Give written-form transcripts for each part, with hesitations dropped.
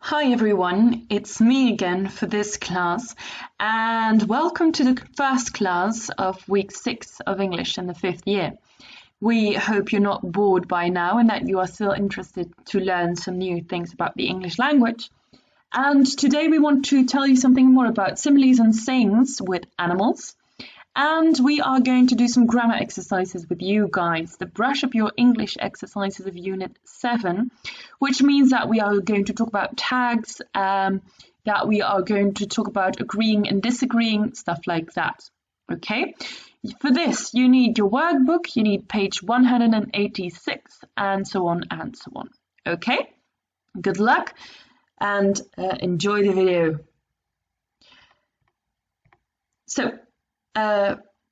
Hi everyone, it's me again for this class, and welcome to the first class of week 6 of English in the 5th year. We hope you're not bored by now and that you are still interested to learn some new things about the English language. And today we want to tell you something more about similes and sayings with animals. And we are going to do some grammar exercises with you guys, the Brush Up Your English exercises of Unit 7, which means that we are going to talk about tags, that we are going to talk about agreeing and disagreeing, stuff like that. Okay? For this, you need your workbook, you need page 186, and so on and so on. Okay? Good luck and enjoy the video. So,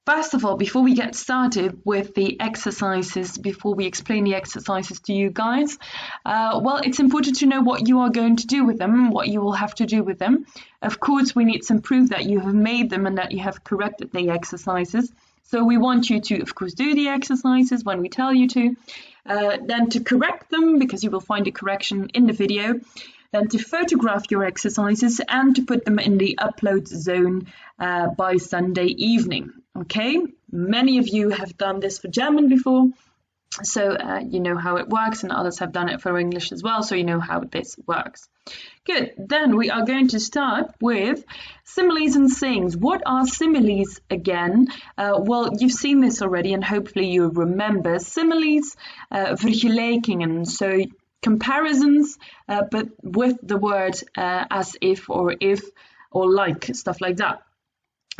first of all, before we get started with the exercises, before we explain the exercises to you guys, well, it's important to know what you are going to do with them, what you will have to do with them. Of course, we need some proof that you have made them and that you have corrected the exercises. So we want you to, of course, do the exercises when we tell you to, then to correct them, because you will find a correction in the video, then to photograph your exercises and to put them in the upload zone by Sunday evening. Okay, many of you have done this for German before, so you know how it works, and others have done it for English as well, so you know how this works. Good, then we are going to start with similes and sayings. What are similes again? Well, you've seen this already and hopefully you remember. Similes, vergelijkingen, so comparisons, but with the word as if or like, stuff like that.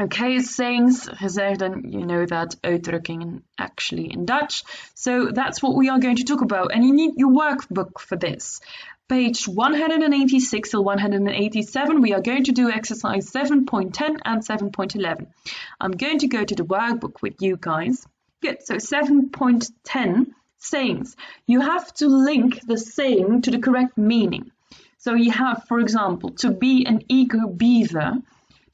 Okay, sayings, gezegden, you know that, uitdrukkingen actually in Dutch. So that's what we are going to talk about, and you need your workbook for this. Page 186 or 187, we are going to do exercise 7.10 and 7.11. I'm going to go to the workbook with you guys. Good, so 7.10. Sayings. You have to link the saying to the correct meaning. So you have, for example, to be an eager beaver.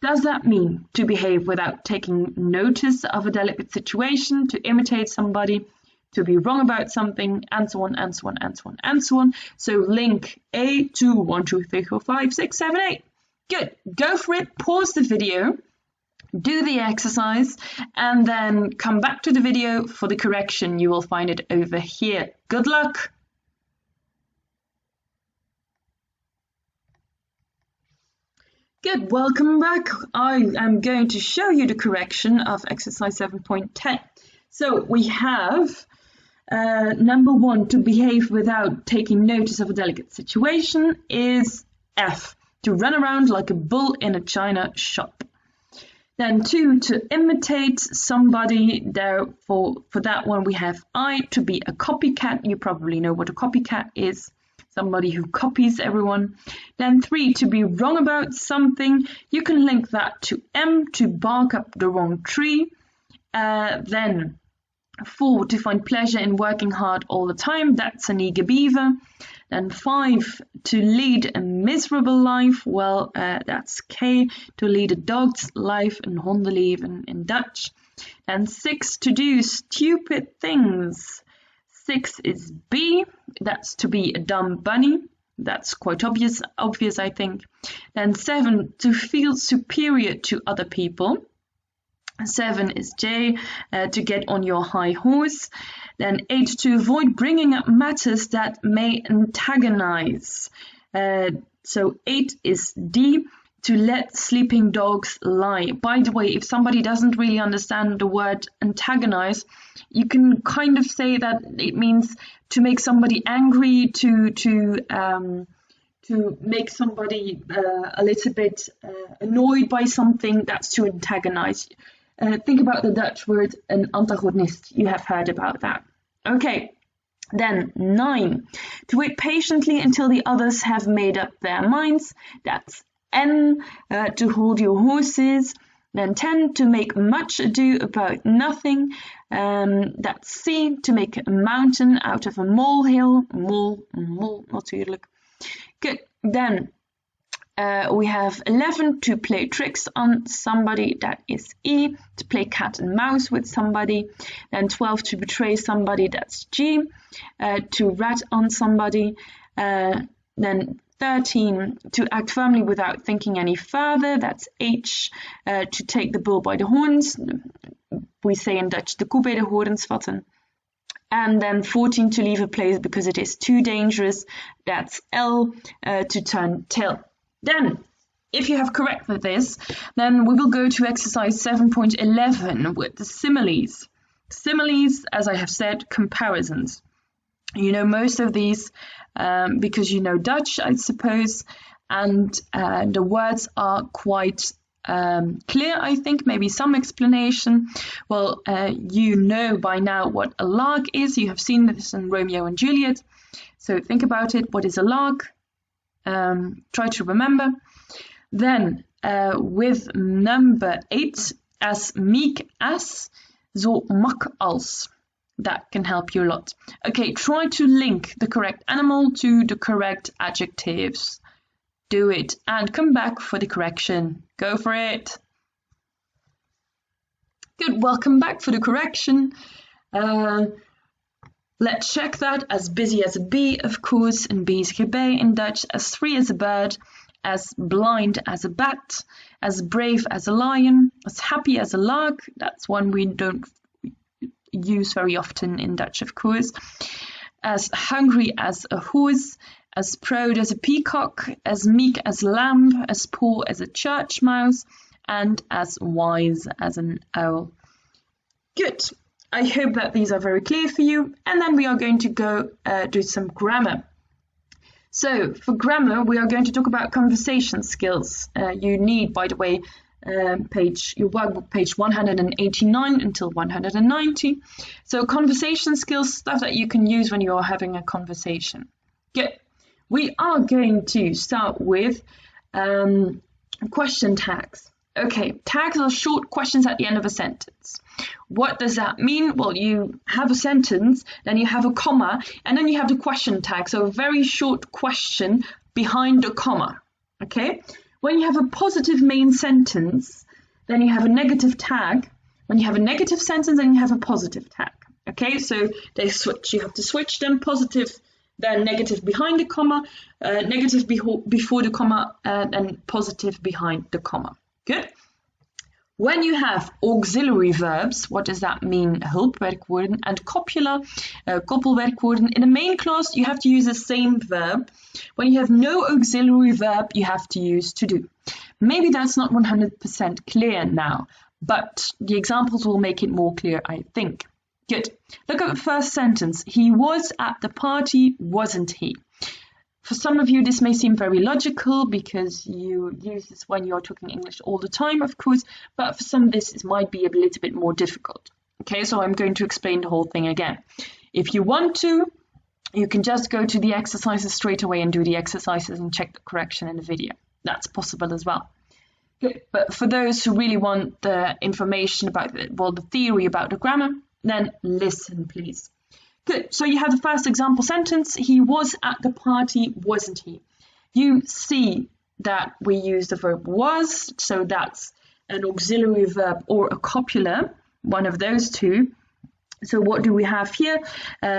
Does that mean to behave without taking notice of a delicate situation, to imitate somebody, to be wrong about something, and so on, and so on, and so on, and so on. So link A to 1, 2, 3, 4, 5, 6, 7, 8. Good. Go for it. Pause the video. Do the exercise and then come back to the video for the correction. You will find it over here. Good luck! Good, welcome back. I am going to show you the correction of exercise 7.10. So we have number 1, to behave without taking notice of a delicate situation is F, to run around like a bull in a china shop. Then 2, to imitate somebody. Therefore, for that one we have I, to be a copycat. You probably know what a copycat is, somebody who copies everyone. Then 3, to be wrong about something. You can link that to M, to bark up the wrong tree. Then 4, to find pleasure in working hard all the time. That's an eager beaver. Then 5, to lead a miserable life. Well, that's K, to lead a dog's life, and hondenleven in Dutch. And 6, to do stupid things. 6 is B, that's to be a dumb bunny. That's quite obvious I think. Then 7, to feel superior to other people. 7 is J, to get on your high horse. Then 8, to avoid bringing up matters that may antagonize. So 8 is D, to let sleeping dogs lie. By the way, if somebody doesn't really understand the word antagonize, you can kind of say that it means to make somebody angry, to make somebody a little bit annoyed by something. That's to antagonize. Think about the Dutch word an antagonist. You have heard about that. Okay, then 9, to wait patiently until the others have made up their minds. That's N, to hold your horses. Then 10, to make much ado about nothing. That's C, to make a mountain out of a molehill. Mol, natuurlijk. Good, then we have 11, to play tricks on somebody. That is E, to play cat and mouse with somebody. Then 12, to betray somebody. That's G, to rat on somebody. Then 13, to act firmly without thinking any further, that's H. To take the bull by the horns, we say in Dutch, de koe bij de horens vatten. And then 14, to leave a place because it is too dangerous, that's L. To turn tail. Then, if you have corrected this, then we will go to exercise 7.11 with the similes. Similes, as I have said, comparisons. You know most of these because you know Dutch, I suppose, and the words are quite clear, I think, maybe some explanation. Well, you know by now what a lark is. You have seen this in Romeo and Juliet. So think about it. What is a lark? Try to remember. Then with number 8, as meek as, zo mak als. That can help you a lot. Okay, try to link the correct animal to the correct adjectives. Do it and come back for the correction. Go for it. Good, welcome back for the correction. Let's check that. As busy as a bee, of course, in bezige bij in Dutch. As free as a bird. As blind as a bat. As brave as a lion. As happy as a lark. That's one we don't use very often in Dutch, of course. As hungry as a horse. As proud as a peacock. As meek as a lamb. As poor as a church mouse. And as wise as an owl. Good. I hope that these are very clear for you. And then we are going to go do some grammar. So for grammar, we are going to talk about conversation skills. You need, by the way, your workbook page 189 until 190. So conversation skills, stuff that you can use when you are having a conversation. Good. We are going to start with question tags. Okay, tags are short questions at the end of a sentence. What does that mean? Well, you have a sentence, then you have a comma, and then you have the question tag. So a very short question behind a comma. Okay? When you have a positive main sentence, then you have a negative tag. When you have a negative sentence, then you have a positive tag. Okay? So they switch. You have to switch them. Positive, then negative behind the comma, negative before the comma, and positive behind the comma. Good. When you have auxiliary verbs, what does that mean? Hulpwerkwoorden and copula, koppelwerkwoorden. In the main clause, you have to use the same verb. When you have no auxiliary verb, you have to use to do. Maybe that's not 100% clear now, but the examples will make it more clear, I think. Good. Look at the first sentence. He was at the party, wasn't he? For some of you, this may seem very logical because you use this when you're talking English all the time, of course, but for some this might be a little bit more difficult. Okay, so I'm going to explain the whole thing again. If you want to, you can just go to the exercises straight away and do the exercises and check the correction in the video. That's possible as well. Good. But for those who really want the information about, the theory about the grammar, then listen, please. Good. So you have the first example sentence. He was at the party, wasn't he? You see that we use the verb was, so that's an auxiliary verb or a copula, one of those two. So what do we have here?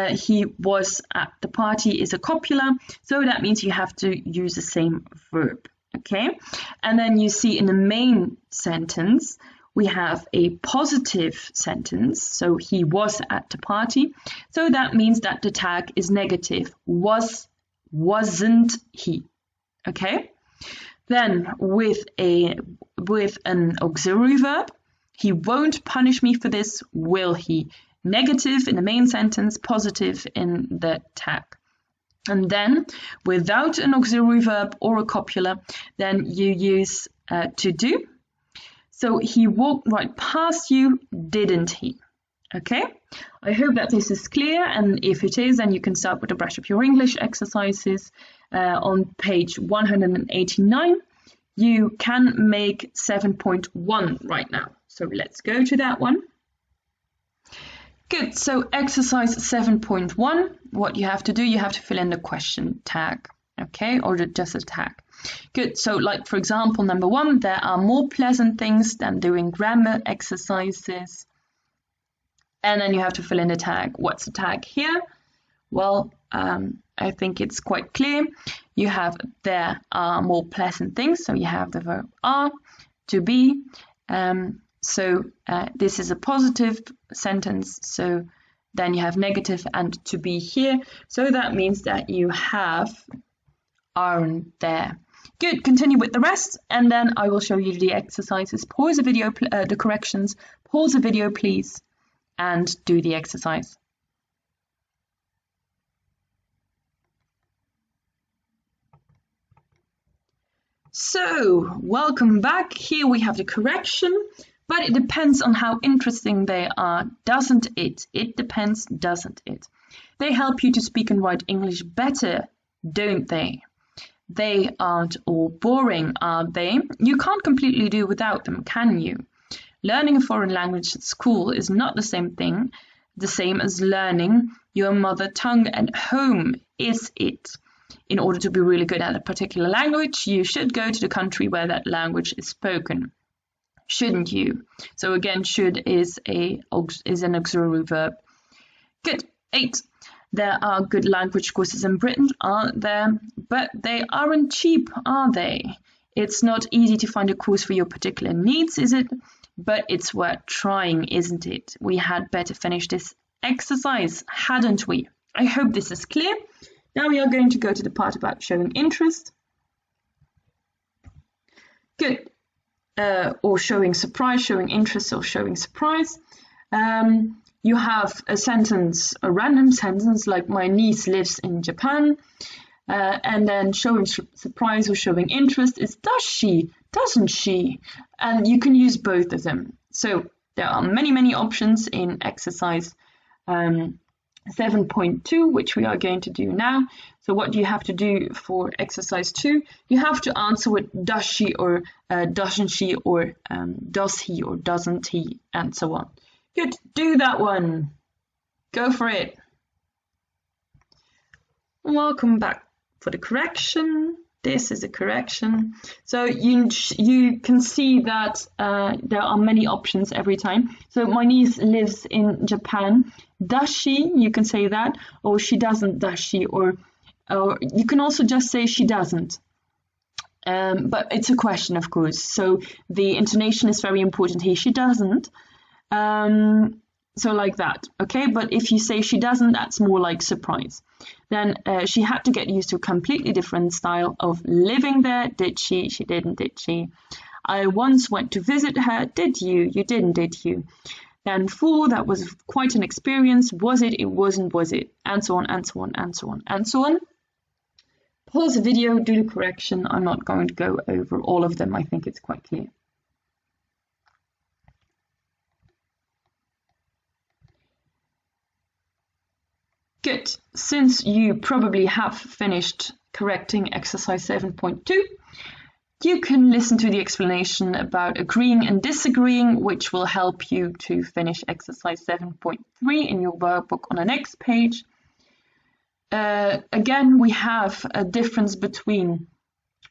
He was at the party is a copula, so that means you have to use the same verb. Okay, and then you see in the main sentence, we have a positive sentence, so he was at the party. So that means that the tag is negative. Was, wasn't he. Okay? Then with an auxiliary verb, he won't punish me for this, will he? Negative in the main sentence, positive in the tag. And then without an auxiliary verb or a copula, then you use to do. So he walked right past you, didn't he? Okay, I hope that this is clear, and if it is, then you can start with the Brush Up Your English exercises on page 189. You can make 7.1 right now. So let's go to that one. Good, so exercise 7.1, what you have to do, you have to fill in the question tag, okay, or just a tag. Good, so like for example, number 1, there are more pleasant things than doing grammar exercises. And then you have to fill in the tag. What's the tag here? Well, I think it's quite clear. You have there are more pleasant things, so you have the verb are, to be. This is a positive sentence, so then you have negative and to be here. So that means that you have aren't there. Good, continue with the rest, and then I will show you the exercises. Pause the video, the corrections. Pause the video, please, and do the exercise. So, welcome back. Here we have the correction, but it depends on how interesting they are, doesn't it? It depends, doesn't it? They help you to speak and write English better, don't they? They aren't all boring, are they? You can't completely do without them, can you? Learning a foreign language at school is not the same as learning your mother tongue at home, is it? In order to be really good at a particular language, you should go to the country where that language is spoken, shouldn't you? So again, should is an auxiliary verb. Good. 8. There are good language courses in Britain, aren't there? But they aren't cheap, are they? It's not easy to find a course for your particular needs, is it? But it's worth trying, isn't it? We had better finish this exercise, hadn't we? I hope this is clear. Now we are going to go to the part about showing interest. Good. Or showing surprise, showing interest or showing surprise. You have a sentence, a random sentence like my niece lives in Japan. And then showing surprise or showing interest is does she, doesn't she? And you can use both of them. So there are many options in exercise 7.2, which we are going to do now. So what do you have to do for exercise 2? You have to answer with does she or doesn't she or does he or doesn't he, and so on. Good, do that one. Go for it. Welcome back for the correction. This is a correction. So you can see that there are many options every time. So my niece lives in Japan. Does she? You can say that. Or she doesn't, does she? Or you can also just say she doesn't. But it's a question, of course. So the intonation is very important here. She doesn't. So like that, okay? But if you say she doesn't, that's more like surprise. Then she had to get used to a completely different style of living there. Did she? She didn't, did she? I once went to visit her. Did you? You didn't, did you? Then 4, that was quite an experience. Was it? It wasn't, was it? And so on, and so on, and so on, and so on. Pause the video, do the correction. I'm not going to go over all of them. I think it's quite clear. Good. Since you probably have finished correcting exercise 7.2, you can listen to the explanation about agreeing and disagreeing, which will help you to finish exercise 7.3 in your workbook on the next page. Again, we have a difference between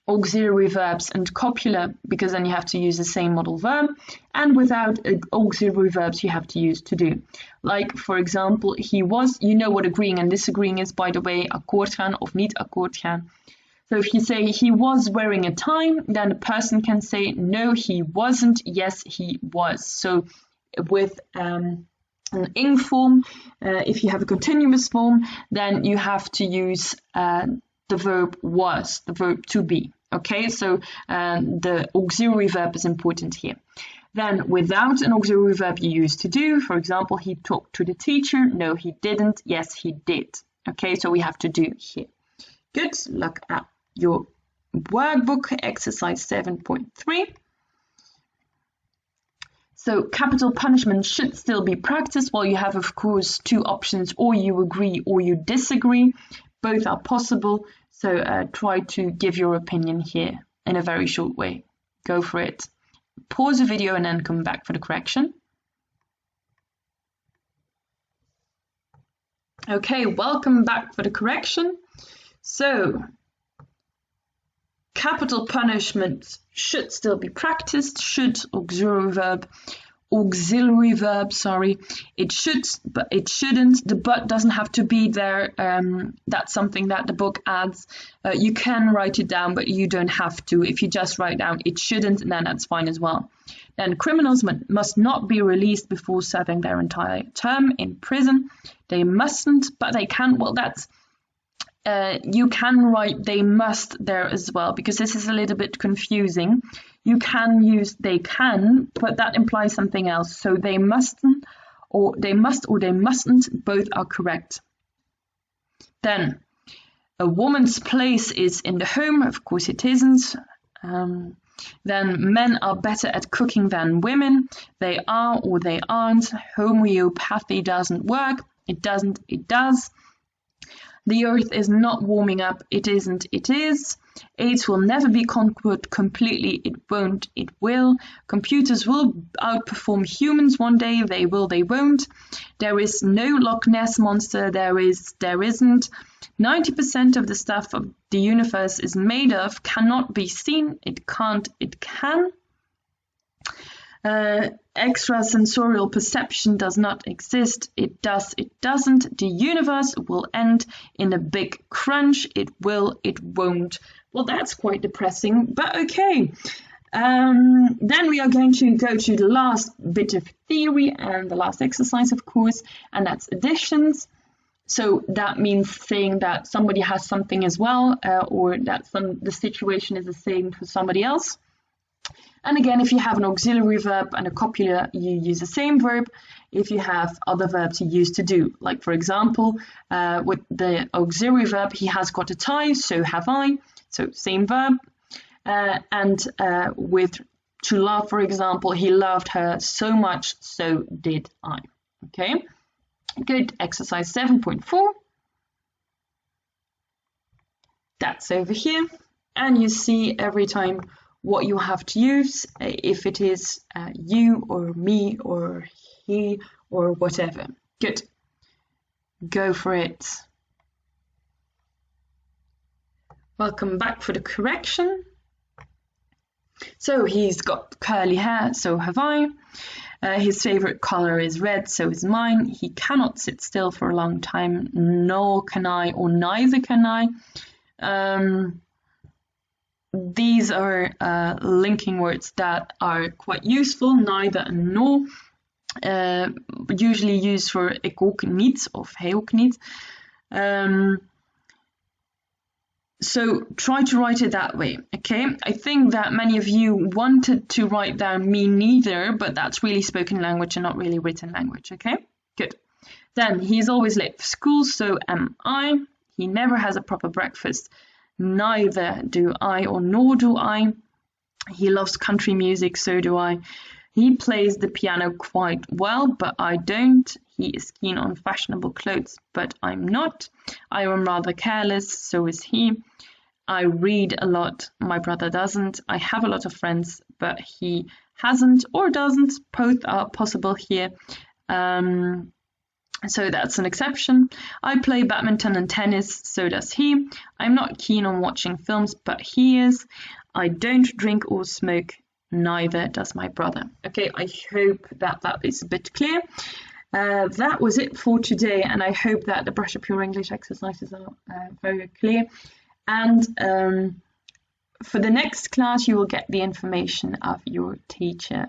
auxiliary verbs and copula, because then you have to use the same modal verb, and without auxiliary verbs you have to use to do. Like, for example, he was, you know what agreeing and disagreeing is, by the way, akkoord gaan of niet akkoord gaan. So if you say he was wearing a tie, then the person can say no, he wasn't, yes, he was. So with an ing form, if you have a continuous form, then you have to use the verb was, the verb to be. Okay, so the auxiliary verb is important here. Then without an auxiliary verb you use to do, for example, he talked to the teacher. No, he didn't. Yes, he did. Okay, so we have to do here. Good, look at your workbook, exercise 7.3. So capital punishment should still be practiced. Well, you have, of course, 2 options, or you agree or you disagree. Both are possible. So try to give your opinion here in a very short way. Go for it. Pause the video and then come back for the correction. Okay, welcome back for the correction. So, capital punishment should still be practiced. Should, auxiliary verb. auxiliary verb, sorry. It should, but it shouldn't. The but doesn't have to be there. That's something that the book adds. You can write it down, but you don't have to. If you just write down it shouldn't, then that's fine as well. Then criminals must not be released before serving their entire term in prison. They mustn't, but they can. Well, that's you can write they must there as well, because this is a little bit confusing. You can use they can, but that implies something else. So they mustn't, or they must, or they mustn't, both are correct. Then, a woman's place is in the home. Of course it isn't. Then men are better at cooking than women. They are or they aren't. Homeopathy doesn't work. It doesn't, it does. The earth is not warming up. It isn't, it is. AIDS will never be conquered completely. It won't, it will. Computers will outperform humans one day. They will, they won't. There is no Loch Ness monster. There is, there isn't. 90% of the stuff of the universe is made of cannot be seen. It can't, it can. Extrasensorial perception does not exist. It does, it doesn't. The universe will end in a big crunch. It will, it won't. Well, that's quite depressing, but okay. Then we are going to go to the last bit of theory and the last exercise, of course, and that's additions. So that means saying that somebody has something as well, or that the situation is the same for somebody else. And again, if you have an auxiliary verb and a copula, you use the same verb. If you have other verbs, you use to do. Like, for example, with the auxiliary verb, he has got a tie, so have I. So same verb. And with to love, for example, he loved her so much, so did I. Okay, good. Exercise 7.4. That's over here. And you see every time what you have to use, if it is you or me or he or whatever. Good. Go for it. Welcome back for the correction. So he's got curly hair, so have I. His favorite color is red, so is mine. He cannot sit still for a long time, nor can I, or neither can I. These are linking words that are quite useful, neither and nor, usually used for ik ook niet of hij ook niet. So try to write it that way, okay? I think that many of you wanted to write down me neither, but that's really spoken language and not really written language, okay? Good. Then he's always late for school, so am I. He never has a proper breakfast. Neither do I, or nor do I. He loves country music, so do I. He plays the piano quite well, but I don't. He is keen on fashionable clothes, but I'm not. I am rather careless, so is he. I read a lot, my brother doesn't. I have a lot of friends, but he hasn't or doesn't. Both are possible here. So that's an exception. I play badminton and tennis, so does he. I'm not keen on watching films, but he is. I don't drink or smoke, neither does my brother. Okay, I hope that that is a bit clear. That was it for today, and I hope that the Brush Up Your English exercises are very clear. And for the next class, you will get the information of your teacher.